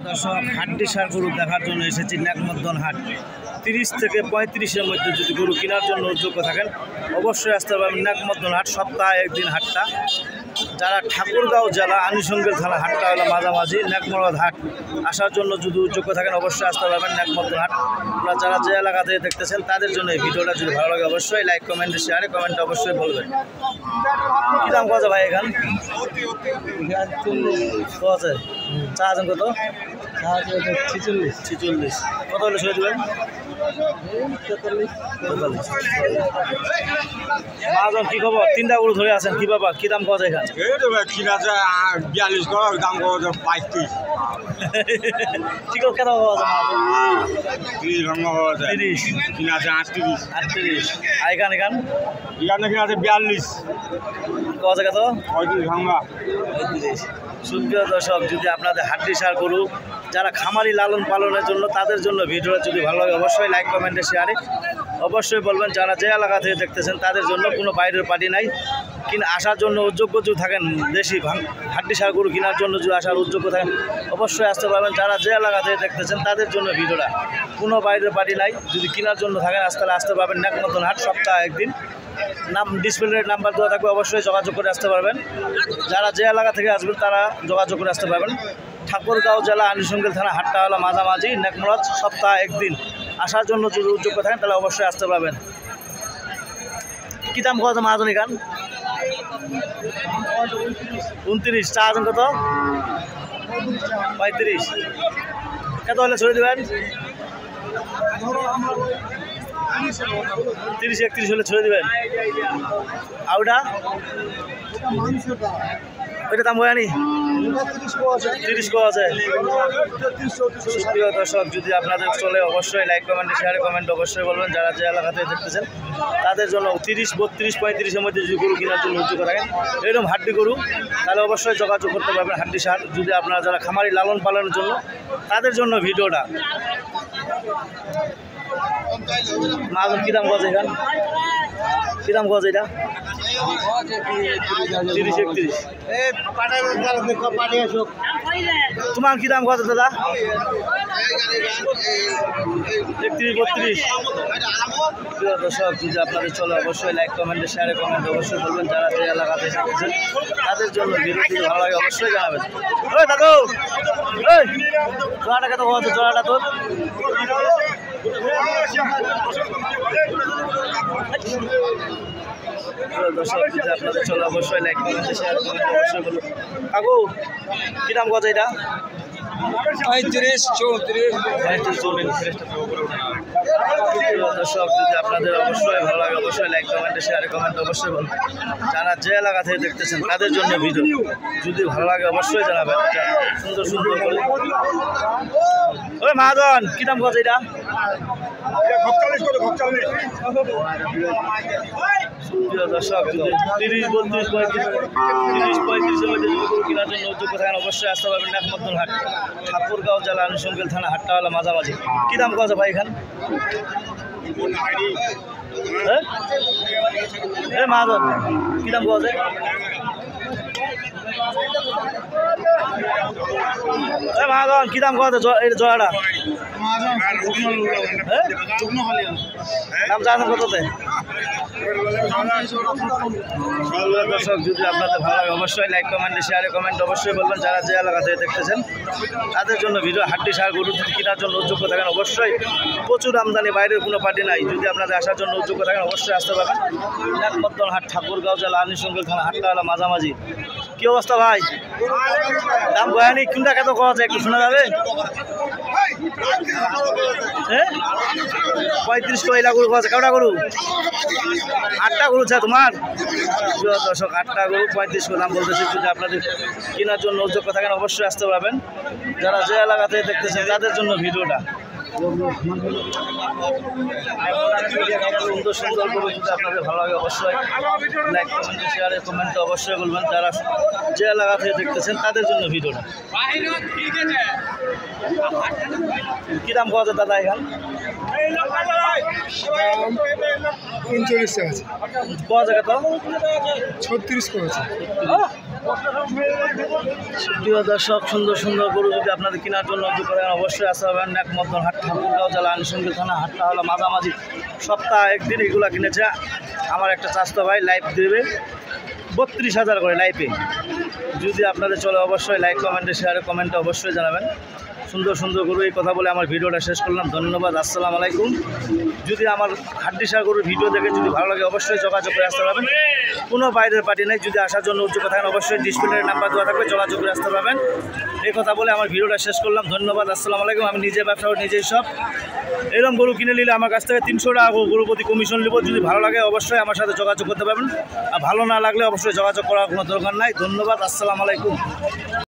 দর্শক হাড্ডি সার গরু দেখার জন্য এসেছি ন্যাকমদ্দন হাট। 30 থেকে 35-এর মধ্যে যদি গরু কেনার জন্য যোগ্য থাকেন অবশ্যই আসতে পারবেন ন্যাকমদ্দন হাট। সপ্তাহে একদিন হাটটা। যারা ঠাকুরগাঁও জেলা আনিসঙ্গেল থানা হাটটা হলো মাঝামাঝি ন্যাকমরদ হাট। আসার জন্য যদি যোগ্য থাকেন অবশ্যই আসতে পারবেন ন্যাকমদ্দন হাট। আপনারা যারা যে এলাকা থেকে দেখতেছেন তাদের জন্য এই ভিডিওটা যদি ভালো লাগে অবশ্যই লাইক কমেন্টে শেয়ারে কমেন্টে অবশ্যই বলবেন। কী দাম কত ভাই এখান আছে চা আছেন কত? 46 কত হলে ছেড়ে দেবেন? 43। মহাজন কি খবর? 3টা গরু ধরে আছেন কি বাবা? কি দাম কত এখানে? 42 কর দাম কত? 35 ঠিক আছে কেন পাওয়া যায়? 30 ভাঙা পাওয়া যায়। 30 কিনা আছে 38 আর এখানে এখানে কিনা আছে 42 কত কত? 35 ভাঙা। 35। সুপ্রিয় দর্শক, যদি আপনাদের হাড্ডি সার গরু যারা খামারি লালন পালনের জন্য তাদের জন্য ভিডিওটা যদি ভালো লাগে অবশ্যই লাইক কমেন্টে শেয়ারে অবশ্যই বলবেন। যারা যে এলাকা থেকে দেখতেছেন তাদের জন্য কোনো বাইরের পার্টি নাই। আসার জন্য উদ্যোগ্য যদি থাকেন দেশি হাড্ডি সার গরু কেনার জন্য যদি আসার উদ্যোগ্য থাকেন অবশ্যই আসতে পারবেন। যারা যে এলাকা থেকে দেখতেছেন তাদের জন্য ভিডিওটা, কোনো বাইরের পার্টি নাই। যদি কেনার জন্য থাকেন আসতে পারবেন ন্যাকমদ্দন হাট সপ্তাহে একদিন। ডিসপ্লের নাম্বার দেওয়া থাকবে, অবশ্যই যোগাযোগ করে আসতে পারবেন। যারা যে এলাকা থেকে আসবেন তারা যোগাযোগ করে আসতে পারবেন। ঠাকুরগাঁও জেলা আনিসঙ্গেল থানা হাটটা হলো মাঝামাঝি ন্যাকমরদ। সপ্তাহে একদিন আসার জন্য যদি যোগ্য থাকেন তাহলে অবশ্যই আসতে পারবেন। কী দাম কত মহাজন এখান? 29। চা আছেন কত? 35 কত হলে ছেড়ে দেবেন? 30-31 হলে ছেড়ে দেবেন। আউটা ওইটা দাম হয় নি? 30 কো আছে। সুপ্রিয় দর্শক, যদি আপনাদের চলে অবশ্যই লাইক কমেন্টে শেয়ারে কমেন্ট অবশ্যই বলবেন। যারা যে এলাকাতে দেখতেছেন তাদের জন্য 30, 32, 35-এর মধ্যে যদি গরু কেনার জন্য উদ্যোগ থাকেন এরকম হাড্ডি গরু তাহলে অবশ্যই যোগাযোগ করতে পারবেন হাড্ডি সার। যদি আপনারা যারা খামারি লালন পালনের জন্য তাদের জন্য ভিডিওটা। মাজন কী দাম গজ এখান? কী দাম গজ এটা? 30-31। তোমার কী দাম কত দাদা? 31-32। দর্শক, যদি আপনাদের চলে অবশ্যই লাইক কমেন্টে শেয়ারে কমেন্ট অবশ্যই বলবেন। যারা যে এলাকাতে এসেছেন তাদের জন্য ভিডিও যদি ভালো লাগে অবশ্যই জানাবেন। ওই দাদু ওই জোড়াটা কত আছে? জোড়াটা তোর দর্শক, যদি আপনাদের চলে অবশ্যই লাইক কমেন্টে শেয়ার কমেন্ট অবশ্যই বলুন। কাকু কী দাম কত এটা? 35-34। দর্শক, যদি আপনাদের অবশ্যই ভালো লাগে অবশ্যই লাইক কমেন্টে শেয়ারে কমেন্ট অবশ্যই বলুন। যারা যে এলাকা থেকে দেখতেছেন তাদের জন্য ভিডিও যদি ভালো লাগে অবশ্যই জানাবেন। সুন্দর সুন্দর করে। ওই মহাজন কী দাম কত এটা? 45 সুপ্রিয় দর্শক, যদি 30-32-35-30-35-এর মধ্যে যদি গরু কেনার জন্য উদ্যোগ থাকেন অবশ্যই আসতে পারবেন ন্যাকমদ্দন হাট। ঠাকুরগাঁও জেলা আনিসঙ্গেল থানা হাটটা হলো মাঝামাঝি। কী দাম কত ভাই এখান? মহাজন কী দাম কত? মহাজন কী দাম কত এই জোড়াটা? দাম জানেন কততে? দর্শক, যদি আপনাদের ভালো লাগে অবশ্যই লাইক কমেন্টে শেয়ারে কমেন্ট অবশ্যই বলবেন। যারা যে এলাকা থেকে দেখতেছেন তাদের জন্য ভিডিও হাড্ডি সার গরু যদি কেনার জন্য উদ্যোগ থাকেন অবশ্যই প্রচুর আমদানি, বাইরের কোনো পার্টি নাই। যদি আপনাদের আসার জন্য উদ্যোগ থাকেন অবশ্যই আসতে পারবেন ন্যাকমদ্দন হাট। ঠাকুরগাঁও জেলা আনিসঙ্গেল থানা হাটটা হলো মাঝামাঝি। কি অবস্থা ভাই? দাম বয়ানি কোনটা কত কওয়া যায় একটু শোনা যাবে? 35 কয়লা গরু আছে? কটা গরু? 8টা গরু আছে তোমার? দর্শক, 8টা গরু 35 দাম বলতেছি। যদি আপনাদের কেনার জন্য উদ্যোগ থাকেন অবশ্যই আসতে পারবেন। যারা যে এলাকাতে দেখতেছেন তাদের জন্য ভিডিওটা। সুন্দর সুন্দর গরু যদি আপনাদের ভালো লাগে অবশ্যই লাইক কমেন্টে শেয়ারে কমেন্টে অবশ্যই বলবেন। যারা যে এলাকা থেকে দেখতেছেন তাদের জন্য ভিডিওটা। কী দাম কত দাদা এখান? 39 টাকা আছে। কত জায়গা তো? 36 করেছে। প্রিয় দর্শক, সুন্দর সুন্দর গরু যদি আপনাদের কেনার জন্য করেন অবশ্যই আসতে পারবেন। একমতন হাট, ঠাকুরগাঁও জেলা আনুষঙ্গিক থানা। হাটটা হলো মাঝামাঝি সপ্তাহ একদিন। এগুলো কিনেছে আমার একটা চাচতো ভাই, লাইভ দেবে 32,000 করে লাইভে। যদি আপনাদের চলে অবশ্যই লাইক কমেন্টে শেয়ারে কমেন্টে অবশ্যই জানাবেন। সুন্দর সুন্দর গরু, এই কথা বলে আমার ভিডিওটা শেষ করলাম। ধন্যবাদ, আসসালামু আলাইকুম। যদি আমার হাড্ডিসার গরুর ভিডিও দেখে যদি ভালো লাগে অবশ্যই যোগাযোগ করে আসতে পারবেন। কোনো বাইরের পার্টি নেই। যদি আসার জন্য উদ্যোগ থাকেন অবশ্যই ডিসপ্লের নাম্বার দেওয়া থাকবে, যোগাযোগ করে আসতে পারবেন। এই কথা বলে আমার ভিডিওটা শেষ করলাম। ধন্যবাদ, আসসালামু আলাইকুম। আমি নিজে ব্যবসা করি, নিজেই সব। এরকম গরু কিনে নিলে আমার কাছ থেকে 300 টাকা গরু প্রতি কমিশন নেব। যদি ভালো লাগে অবশ্যই আমার সাথে যোগাযোগ করতে পারবেন, আর ভালো না লাগলে অবশ্যই যোগাযোগ করার কোনো দরকার নাই। ধন্যবাদ, আসসালামু আলাইকুম।